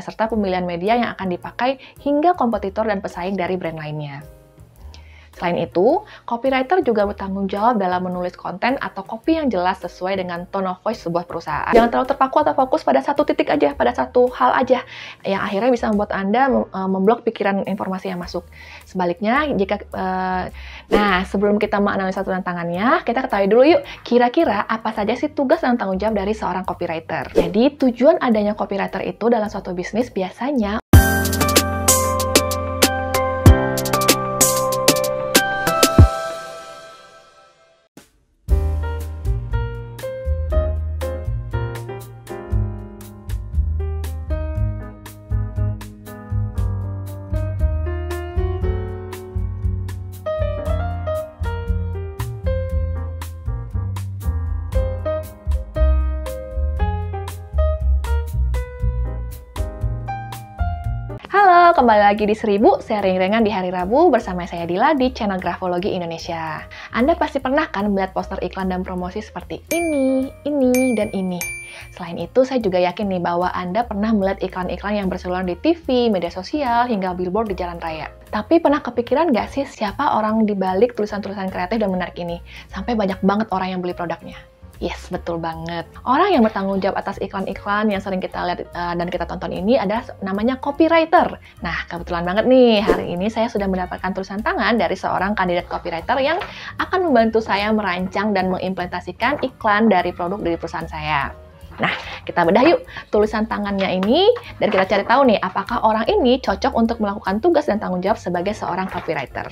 serta pemilihan media yang akan dipakai hingga kompetitor dan pesaing dari brand lainnya. Selain itu, copywriter juga bertanggung jawab dalam menulis konten atau copy yang jelas sesuai dengan tone of voice sebuah perusahaan. Jangan terlalu terpaku atau fokus pada satu titik aja, pada satu hal aja, yang akhirnya bisa membuat Anda memblok pikiran informasi yang masuk. Sebaliknya, nah sebelum kita menganalisa tantangannya, kita ketahui dulu yuk, kira-kira apa saja sih tugas dan tanggung jawab dari seorang copywriter. Jadi, tujuan adanya copywriter itu dalam suatu bisnis biasanya Halo, kembali lagi di Seribu Sharing Ringan di hari Rabu bersama saya Dila di channel Grafologi Indonesia. Anda pasti pernah kan melihat poster iklan dan promosi seperti ini, dan ini. Selain itu, saya juga yakin nih bahwa Anda pernah melihat iklan-iklan yang berseliweran di TV, media sosial, hingga billboard di jalan raya. Tapi pernah kepikiran nggak sih siapa orang di balik tulisan-tulisan kreatif dan menarik ini? Sampai banyak banget orang yang beli produknya. Yes, betul banget. Orang yang bertanggung jawab atas iklan-iklan yang sering kita lihat dan kita tonton ini adalah namanya copywriter. Nah, kebetulan banget nih, hari ini saya sudah mendapatkan tulisan tangan dari seorang kandidat copywriter yang akan membantu saya merancang dan mengimplementasikan iklan dari produk dari perusahaan saya. Nah, kita bedah yuk tulisan tangannya ini dan kita cari tahu nih apakah orang ini cocok untuk melakukan tugas dan tanggung jawab sebagai seorang copywriter.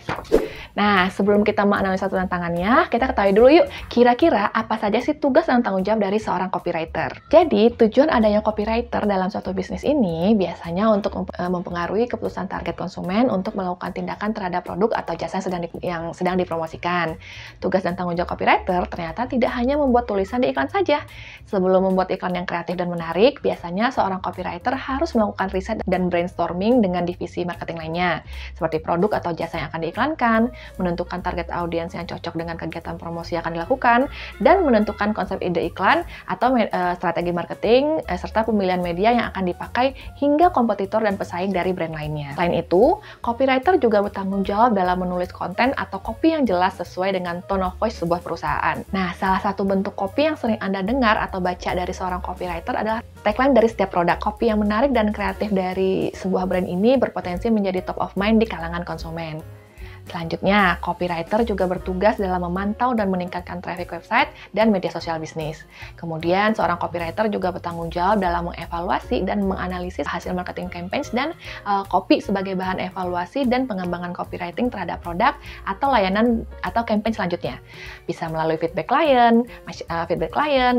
Nah, sebelum kita menganalisa tulisan tangannya, kita ketahui dulu yuk kira-kira apa saja sih tugas dan tanggung jawab dari seorang copywriter. Jadi, tujuan adanya copywriter dalam suatu bisnis ini biasanya untuk mempengaruhi keputusan target konsumen untuk melakukan tindakan terhadap produk atau jasa yang sedang dipromosikan. Tugas dan tanggung jawab copywriter ternyata tidak hanya membuat tulisan di iklan saja. Sebelum membuat iklan yang kreatif dan menarik, biasanya seorang copywriter harus melakukan riset dan brainstorming dengan divisi marketing lainnya, seperti produk atau jasa yang akan diiklankan, menentukan target audiens yang cocok dengan kegiatan promosi yang akan dilakukan, dan menentukan konsep ide iklan atau strategi marketing, serta pemilihan media yang akan dipakai hingga kompetitor dan pesaing dari brand lainnya. Selain itu, copywriter juga bertanggung jawab dalam menulis konten atau copy yang jelas sesuai dengan tone of voice sebuah perusahaan. Nah, salah satu bentuk copy yang sering Anda dengar atau baca dari seorang copywriter adalah tagline dari setiap produk. Copy yang menarik dan kreatif dari sebuah brand ini berpotensi menjadi top of mind di kalangan konsumen. Selanjutnya, copywriter juga bertugas dalam memantau dan meningkatkan traffic website dan media sosial bisnis. Kemudian, seorang copywriter juga bertanggung jawab dalam mengevaluasi dan menganalisis hasil marketing campaigns dan copy sebagai bahan evaluasi dan pengembangan copywriting terhadap produk atau layanan atau campaign selanjutnya. Bisa melalui feedback klien,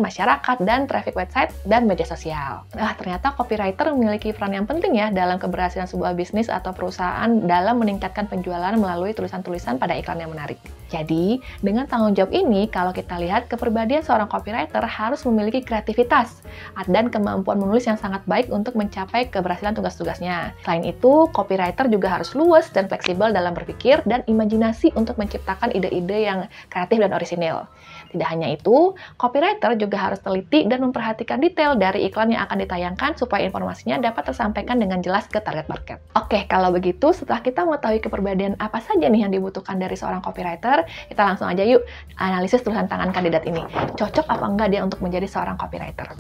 masyarakat, dan traffic website dan media sosial. Ternyata copywriter memiliki peran yang penting ya dalam keberhasilan sebuah bisnis atau perusahaan dalam meningkatkan penjualan melalui tulisan-tulisan pada iklan yang menarik. Jadi, dengan tanggung jawab ini, kalau kita lihat kepribadian seorang copywriter harus memiliki kreativitas dan kemampuan menulis yang sangat baik untuk mencapai keberhasilan tugas-tugasnya. Selain itu, copywriter juga harus luwes dan fleksibel dalam berpikir dan imajinasi untuk menciptakan ide-ide yang kreatif dan orisinil. Tidak hanya itu, copywriter juga harus teliti dan memperhatikan detail dari iklan yang akan ditayangkan supaya informasinya dapat tersampaikan dengan jelas ke target market. Oke, kalau begitu, setelah kita mengetahui kepribadian apa saja nih yang dibutuhkan dari seorang copywriter, kita langsung aja yuk analisis tulisan tangan kandidat ini. Cocok apa enggak dia untuk menjadi seorang copywriter?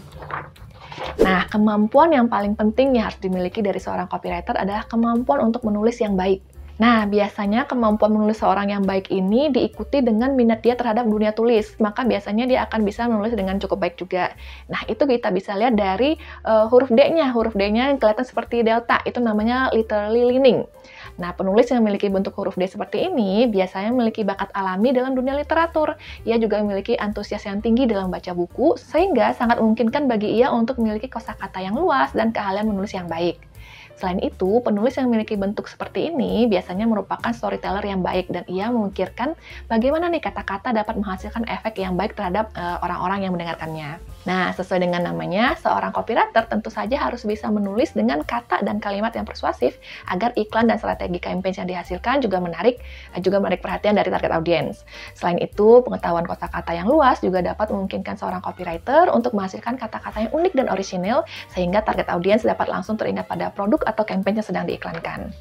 Nah, kemampuan yang paling penting yang harus dimiliki dari seorang copywriter adalah kemampuan untuk menulis yang baik. Nah, biasanya kemampuan menulis seorang yang baik ini diikuti dengan minat dia terhadap dunia tulis. Maka biasanya dia akan bisa menulis dengan cukup baik juga. Nah, itu kita bisa lihat dari huruf D-nya. Huruf D-nya kelihatan seperti delta. Itu namanya literally leaning. Nah, penulis yang memiliki bentuk huruf D seperti ini biasanya memiliki bakat alami dalam dunia literatur. Ia juga memiliki antusias yang tinggi dalam baca buku, sehingga sangat memungkinkan bagi ia untuk memiliki kosakata yang luas dan keahlian menulis yang baik. Selain itu, penulis yang memiliki bentuk seperti ini biasanya merupakan storyteller yang baik dan ia memikirkan bagaimana nih kata-kata dapat menghasilkan efek yang baik terhadap orang-orang yang mendengarkannya. Nah, sesuai dengan namanya, seorang copywriter tentu saja harus bisa menulis dengan kata dan kalimat yang persuasif agar iklan dan strategi campaign yang dihasilkan juga menarik perhatian dari target audience. Selain itu, pengetahuan kosakata yang luas juga dapat memungkinkan seorang copywriter untuk menghasilkan kata-kata yang unik dan orisinil sehingga target audience dapat langsung teringat pada produk atau campaign yang sedang diiklankan.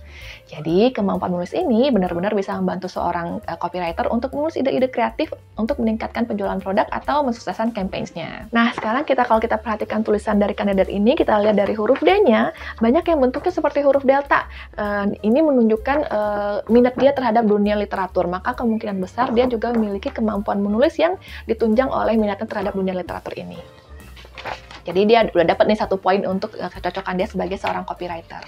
Jadi, kemampuan menulis ini benar-benar bisa membantu seorang copywriter untuk menulis ide-ide kreatif untuk meningkatkan penjualan produk atau mensukseskan campaigns-nya. Nah, sekarang kalau kita perhatikan tulisan dari kandidat ini, kita lihat dari huruf D-nya, banyak yang bentuknya seperti huruf delta. Ini menunjukkan minat dia terhadap dunia literatur, maka kemungkinan besar dia juga memiliki kemampuan menulis yang ditunjang oleh minatnya terhadap dunia literatur ini. Jadi dia udah dapat nih 1 poin untuk kecocokan dia sebagai seorang copywriter.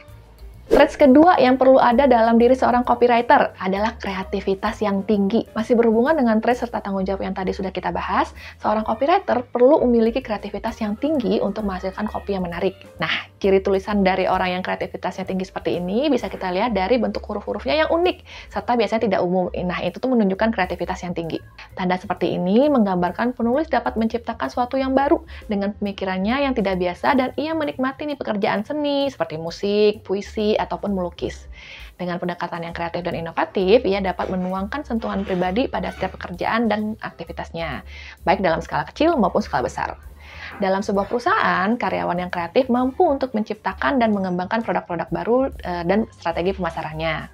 Traits kedua yang perlu ada dalam diri seorang copywriter adalah kreativitas yang tinggi. Masih berhubungan dengan traits serta tanggung jawab yang tadi sudah kita bahas, seorang copywriter perlu memiliki kreativitas yang tinggi untuk menghasilkan copy yang menarik. Nah, ciri tulisan dari orang yang kreativitasnya tinggi seperti ini bisa kita lihat dari bentuk huruf-hurufnya yang unik, serta biasanya tidak umum. Nah, itu tuh menunjukkan kreativitas yang tinggi. Tanda seperti ini menggambarkan penulis dapat menciptakan sesuatu yang baru dengan pemikirannya yang tidak biasa dan ia menikmati nih pekerjaan seni seperti musik, puisi, ataupun melukis. Dengan pendekatan yang kreatif dan inovatif, ia dapat menuangkan sentuhan pribadi pada setiap pekerjaan dan aktivitasnya, baik dalam skala kecil maupun skala besar. Dalam sebuah perusahaan, karyawan yang kreatif mampu untuk menciptakan dan mengembangkan produk-produk baru dan strategi pemasarannya.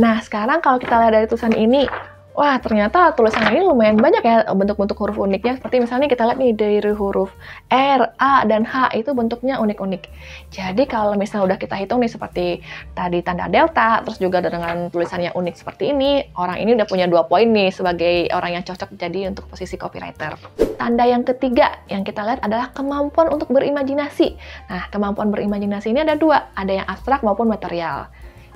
Nah, sekarang kalau kita lihat dari tulisan ini, wah, ternyata tulisan ini lumayan banyak ya bentuk-bentuk huruf uniknya. Seperti misalnya kita lihat nih dari huruf R, A, dan H itu bentuknya unik-unik. Jadi kalau misalnya udah kita hitung nih seperti tadi tanda delta, terus juga dengan tulisan yang unik seperti ini, orang ini udah punya 2 poin nih sebagai orang yang cocok jadi untuk posisi copywriter. Tanda yang ketiga yang kita lihat adalah kemampuan untuk berimajinasi. Nah, kemampuan berimajinasi ini ada 2, ada yang abstrak maupun material.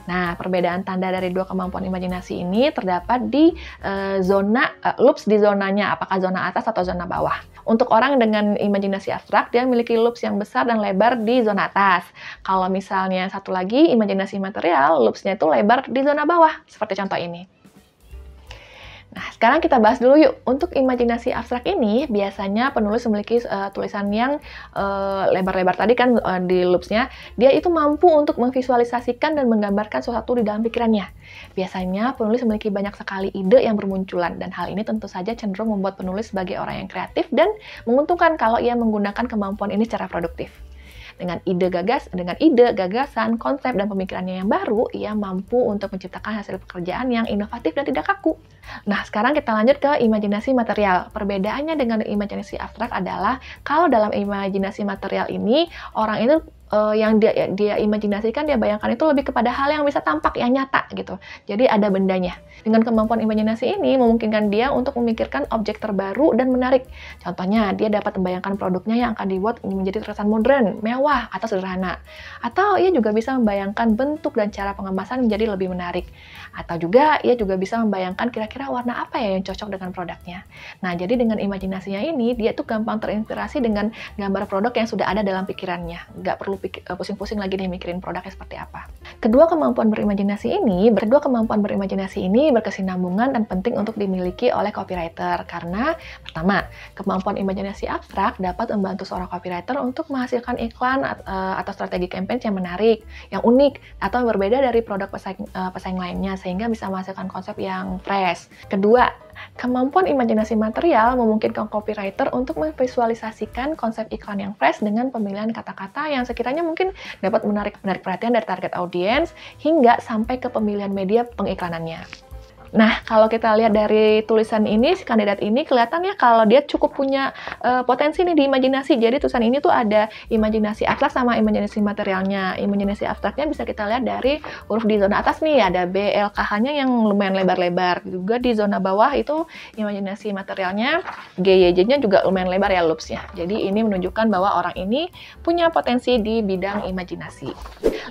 Nah, perbedaan tanda dari 2 kemampuan imajinasi ini terdapat di loops di zonanya, apakah zona atas atau zona bawah. Untuk orang dengan imajinasi abstrak, dia memiliki loops yang besar dan lebar di zona atas. Kalau misalnya satu lagi, imajinasi material, loopsnya itu lebar di zona bawah, seperti contoh ini. Nah, sekarang kita bahas dulu yuk. Untuk imajinasi abstrak ini, biasanya penulis memiliki tulisan yang lebar-lebar tadi kan di loopsnya. Dia itu mampu untuk memvisualisasikan dan menggambarkan sesuatu di dalam pikirannya. Biasanya penulis memiliki banyak sekali ide yang bermunculan, dan hal ini tentu saja cenderung membuat penulis sebagai orang yang kreatif dan menguntungkan kalau ia menggunakan kemampuan ini secara produktif. Dengan ide, gagasan, konsep, dan pemikirannya yang baru, ia mampu untuk menciptakan hasil pekerjaan yang inovatif dan tidak kaku. Nah, sekarang kita lanjut ke imajinasi material. Perbedaannya dengan imajinasi abstrak adalah kalau dalam imajinasi material ini, orang itu yang dia imajinasikan, dia bayangkan itu lebih kepada hal yang bisa tampak, yang nyata gitu. Jadi ada bendanya. Dengan kemampuan imajinasi ini memungkinkan dia untuk memikirkan objek terbaru dan menarik. Contohnya, dia dapat membayangkan produknya yang akan dibuat menjadi terkesan modern, mewah, atau sederhana. Atau ia juga bisa membayangkan bentuk dan cara pengemasan menjadi lebih menarik. Atau juga ia juga bisa membayangkan kira-kira warna apa ya yang cocok dengan produknya. Nah, jadi dengan imajinasinya ini, dia tuh gampang terinspirasi dengan gambar produk yang sudah ada dalam pikirannya. Nggak perlu pusing-pusing lagi deh mikirin produknya seperti apa. Kedua kemampuan berimajinasi ini berkesinambungan dan penting untuk dimiliki oleh copywriter karena pertama, kemampuan imajinasi abstrak dapat membantu seorang copywriter untuk menghasilkan iklan atau strategi campaign yang menarik, yang unik, atau yang berbeda dari produk pesaing lainnya sehingga bisa menghasilkan konsep yang fresh. Kedua, kemampuan imajinasi material memungkinkan copywriter untuk memvisualisasikan konsep iklan yang fresh dengan pemilihan kata-kata yang sekiranya mungkin dapat menarik perhatian dari target audience hingga sampai ke pemilihan media pengiklanannya. Nah, kalau kita lihat dari tulisan ini, si kandidat ini kelihatannya kalau dia cukup punya potensi nih di imajinasi. Jadi tulisan ini tuh ada imajinasi abstrak sama imajinasi materialnya. Imajinasi abstraknya bisa kita lihat dari huruf di zona atas nih, ada B, L, K, H-nya yang lumayan lebar-lebar. Juga di zona bawah itu imajinasi materialnya, G, Y, J-nya juga lumayan lebar ya loopsnya. Jadi ini menunjukkan bahwa orang ini punya potensi di bidang imajinasi.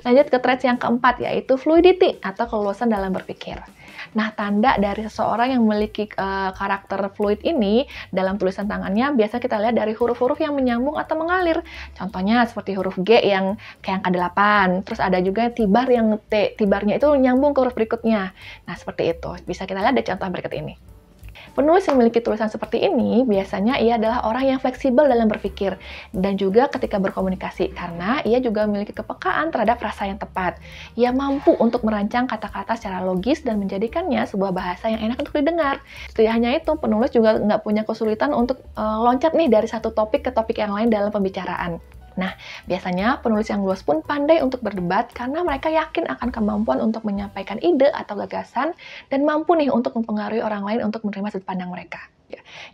Lanjut ke traits yang keempat, yaitu fluidity atau keluasan dalam berpikir. Nah, tanda dari seseorang yang memiliki karakter fluid ini dalam tulisan tangannya biasa kita lihat dari huruf-huruf yang menyambung atau mengalir. Contohnya seperti huruf G yang kayak angka 8. Terus ada juga tibar yang tibarnya itu nyambung ke huruf berikutnya. Nah, seperti itu. Bisa kita lihat dari contoh berikut ini. Penulis yang memiliki tulisan seperti ini, biasanya ia adalah orang yang fleksibel dalam berpikir, dan juga ketika berkomunikasi, karena ia juga memiliki kepekaan terhadap frasa yang tepat. Ia mampu untuk merancang kata-kata secara logis dan menjadikannya sebuah bahasa yang enak untuk didengar. Tidak hanya itu, penulis juga nggak punya kesulitan untuk loncat nih dari satu topik ke topik yang lain dalam pembicaraan. Nah, biasanya penulis yang luas pun pandai untuk berdebat karena mereka yakin akan kemampuan untuk menyampaikan ide atau gagasan dan mampu nih untuk mempengaruhi orang lain untuk menerima sudut pandang mereka.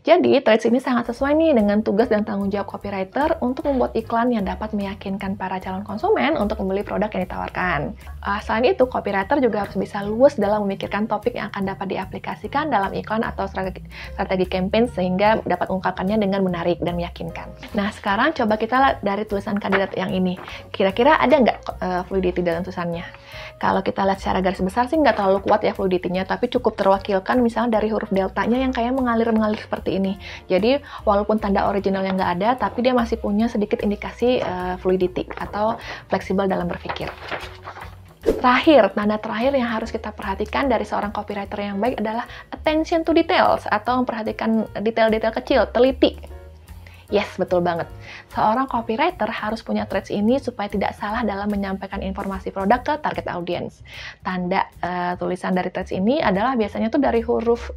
Jadi, traits ini sangat sesuai nih dengan tugas dan tanggung jawab copywriter untuk membuat iklan yang dapat meyakinkan para calon konsumen untuk membeli produk yang ditawarkan. Selain itu, copywriter juga harus bisa luas dalam memikirkan topik yang akan dapat diaplikasikan dalam iklan atau strategi campaign sehingga dapat mengungkapkannya dengan menarik dan meyakinkan. Nah, sekarang coba kita lihat dari tulisan kandidat yang ini. Kira-kira ada nggak fluidity dalam tulisannya? Kalau kita lihat secara garis besar sih nggak terlalu kuat ya fluidity-nya, tapi cukup terwakilkan misalnya dari huruf deltanya yang kayak mengalir seperti ini. Jadi, walaupun tanda originalnya nggak ada, tapi dia masih punya sedikit indikasi fluidity atau fleksibel dalam berpikir. Terakhir, tanda terakhir yang harus kita perhatikan dari seorang copywriter yang baik adalah attention to details atau memperhatikan detail-detail kecil, teliti. Yes, betul banget. Seorang copywriter harus punya traits ini supaya tidak salah dalam menyampaikan informasi produk ke target audience. Tanda tulisan dari traits ini adalah biasanya tuh dari huruf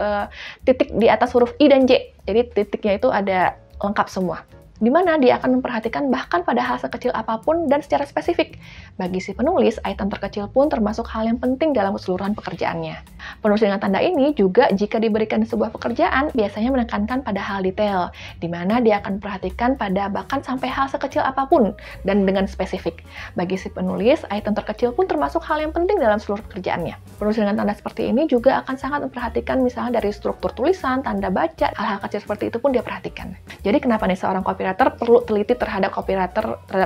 titik di atas huruf I dan J. Jadi titiknya itu ada lengkap semua. Di mana dia akan memperhatikan bahkan pada hal sekecil apapun dan secara spesifik. Bagi si penulis, item terkecil pun termasuk hal yang penting dalam keseluruhan pekerjaannya. Penulis dengan tanda ini juga jika diberikan di sebuah pekerjaan, biasanya menekankan pada hal detail, di mana dia akan memperhatikan pada bahkan sampai hal sekecil apapun dan dengan spesifik. Bagi si penulis, item terkecil pun termasuk hal yang penting dalam seluruh pekerjaannya. Penulis dengan tanda seperti ini juga akan sangat memperhatikan misalnya dari struktur tulisan, tanda baca, hal-hal kecil seperti itu pun dia perhatikan. Jadi kenapa nih seorang copywriter perlu teliti terhadap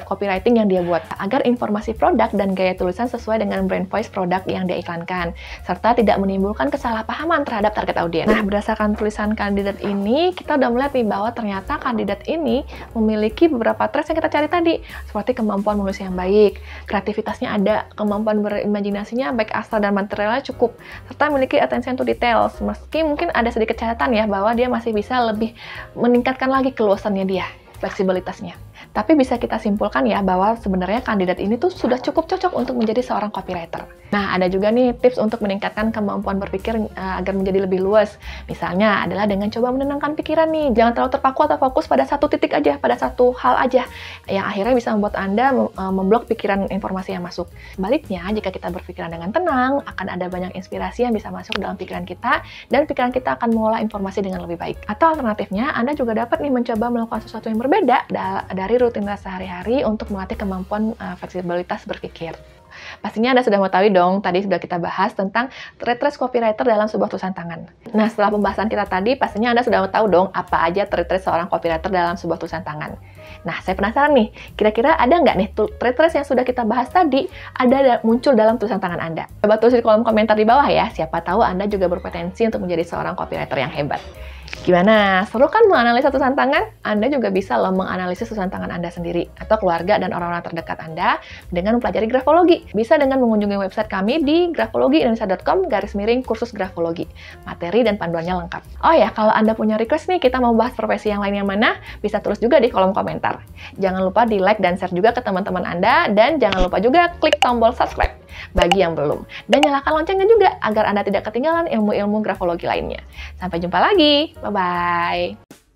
copywriting yang dia buat agar informasi produk dan gaya tulisan sesuai dengan brand voice produk yang dia iklankan serta tidak menimbulkan kesalahpahaman terhadap target audiens. Nah, berdasarkan tulisan kandidat ini, kita udah melihat nih bahwa ternyata kandidat ini memiliki beberapa traits yang kita cari tadi, seperti kemampuan menulis yang baik, kreativitasnya ada, kemampuan berimajinasinya baik asal dan materialnya cukup, serta memiliki attention to details. Meski mungkin ada sedikit catatan ya bahwa dia masih bisa lebih meningkatkan lagi keluasannya dia, fleksibilitasnya. Tapi bisa kita simpulkan ya bahwa sebenarnya kandidat ini tuh sudah cukup cocok untuk menjadi seorang copywriter. Nah, ada juga nih tips untuk meningkatkan kemampuan berpikir agar menjadi lebih luas. Misalnya adalah dengan coba menenangkan pikiran nih. Jangan terlalu terpaku atau fokus pada satu titik aja, pada satu hal aja. Yang akhirnya bisa membuat Anda memblok pikiran informasi yang masuk. Sebaliknya, jika kita berpikiran dengan tenang, akan ada banyak inspirasi yang bisa masuk dalam pikiran kita, dan pikiran kita akan mengolah informasi dengan lebih baik. Atau alternatifnya, Anda juga dapat nih mencoba melakukan sesuatu yang berbeda dari rutinitas sehari-hari untuk melatih kemampuan fleksibilitas berpikir. Pastinya Anda sudah mengetahui dong, tadi sudah kita bahas tentang trait-trait copywriter dalam sebuah tulisan tangan. Nah, setelah pembahasan kita tadi, pastinya Anda sudah tahu dong apa aja trait-trait seorang copywriter dalam sebuah tulisan tangan. Nah, saya penasaran nih, kira-kira ada nggak nih trait-trait yang sudah kita bahas tadi muncul dalam tulisan tangan Anda? Coba tulis di kolom komentar di bawah ya, siapa tahu Anda juga berpotensi untuk menjadi seorang copywriter yang hebat. Gimana? Seru kan menganalisa tulisan tangan? Anda juga bisa loh menganalisis tulisan tangan Anda sendiri atau keluarga dan orang-orang terdekat Anda dengan mempelajari grafologi. Bisa dengan mengunjungi website kami di grafologiindonesia.com/kursus grafologi. Materi dan panduannya lengkap. Oh ya, kalau Anda punya request nih, kita mau bahas profesi yang lain yang mana? Bisa tulis juga di kolom komentar. Jangan lupa di like dan share juga ke teman-teman Anda, dan jangan lupa juga klik tombol subscribe bagi yang belum. Dan nyalakan loncengnya juga agar Anda tidak ketinggalan ilmu-ilmu grafologi lainnya. Sampai jumpa lagi. Bye-bye.